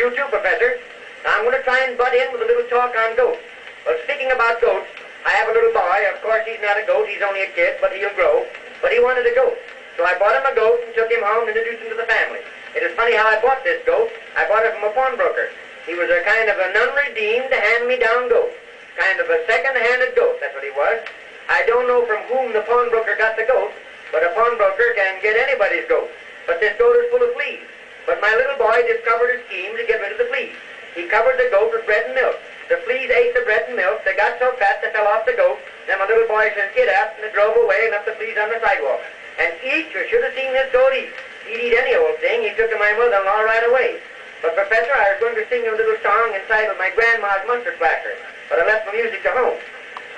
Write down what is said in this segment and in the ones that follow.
You too, Professor. Now I'm going to try and butt in with a little talk on goats. Well, speaking about goats, I have a little boy. Of course, he's not a goat. He's only a kid, but he'll grow. But he wanted a goat. So I bought him a goat and took him home and introduced him to the family. It is funny how I bought this goat. I bought it from a pawnbroker. He was a kind of an unredeemed, hand-me-down goat. Kind of a second-handed goat, that's what he was. I don't know from whom the pawnbroker got the goat, but a pawnbroker can get anybody's goat. But this goat is full of fleas. But my little boy discovered a scheme to get rid of the fleas. He covered the goat with bread and milk. The fleas ate the bread and milk. They got so fat they fell off the goat. Then my little boy says, "Get up," and they drove away and left the fleas on the sidewalk. And you should have seen this goat eat. He'd eat any old thing. He took to my mother-in-law right away. But, Professor, I was going to sing you a little song entitled My Grandma's Mustard Plaster, but I left my music to home.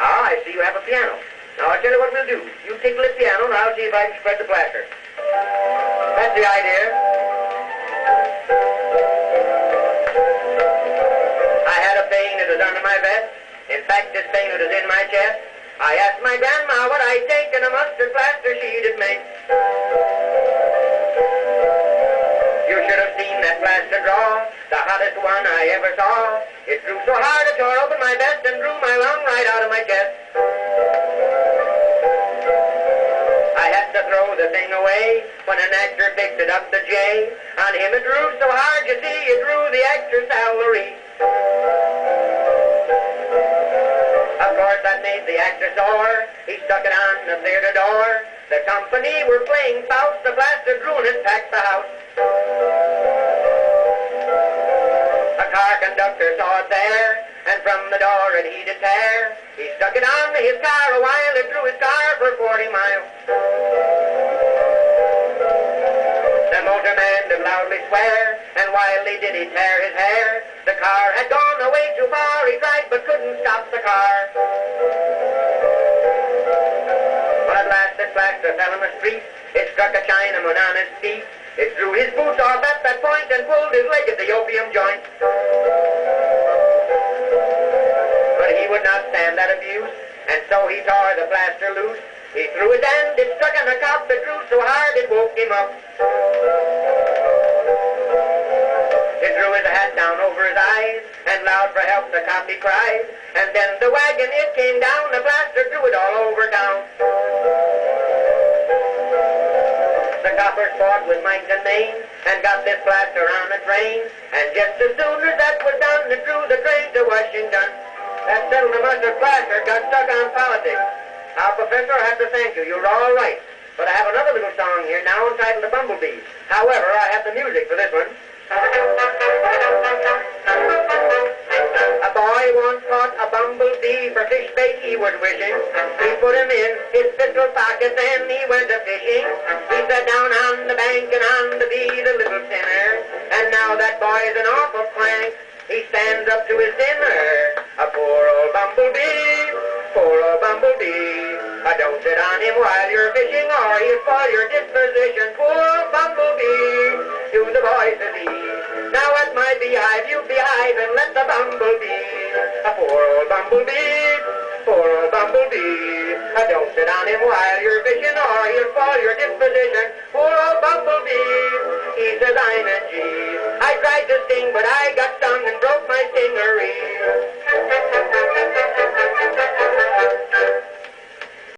Ah, I see you have a piano. Now, I'll tell you what we'll do. You tickle the piano, and I'll see if I can spread the plaster. That's the idea. I had a pain that was under my vest. In fact, this pain that was in my chest. I asked my grandma what I'd take, and a mustard plaster she did make. You should have seen that plaster draw, the hottest one I ever saw. It drew so hard it tore open my vest and drew my lung right out of my chest. I had to throw the thing away when an actor picked it up, the J. On him it drew so hard, you see, it drew the actor's salary. Of course, that made the actor sore. He stuck it on the theater door. The company were playing Faust. The plaster drew and it packed the house. A car conductor saw it there, and from the door it he'd tear. He stuck it on his car a while. It drew his car for 40 miles. The motorman did loudly swear, and wildly did he tear his hair. The car had gone away too far. He tried but couldn't stop the car. Well, at last this plaster fell in the street. It struck a Chinaman on his feet. It drew his boots off at that point and pulled his leg at the opium joint. But he would not stand that abuse, and so he tore the plaster loose. He threw his hand, it struck on a cop, it drew so hard it woke him up. It drew his hat down over his eyes, and loud for help the cop he cried. And then the wagon, it came down, the plaster drew it all over town. The coppers fought with might and main, and got this plaster on a train. And just as soon as that was done, it drew the train to Washington. That settled the mustard plaster, got stuck on politics. Now, Professor, I have to thank you. You're all right. But I have another little song here now entitled The Bumblebee. However, I have the music for this one. A boy once caught a bumblebee for fish bait he was wishing. He put him in his pistol pocket, then he went a-fishing. He sat down on the bank and on the bee, the little sinner. And now that boy's an awful crank. He stands up to his dinner. A poor old bumblebee, poor old bumblebee. Don't sit on him while you're fishing, or he'll spoil your disposition. Poor old bumblebee, to the boy says he. Now at my beehive you beehive and let the bumblebee. A poor old bumblebee, poor old bumblebee. Don't sit on him while you're fishing, or he'll spoil your disposition. Poor old bumblebee, he says I'm a G. I tried to sting, but I got stung and broke my stingery.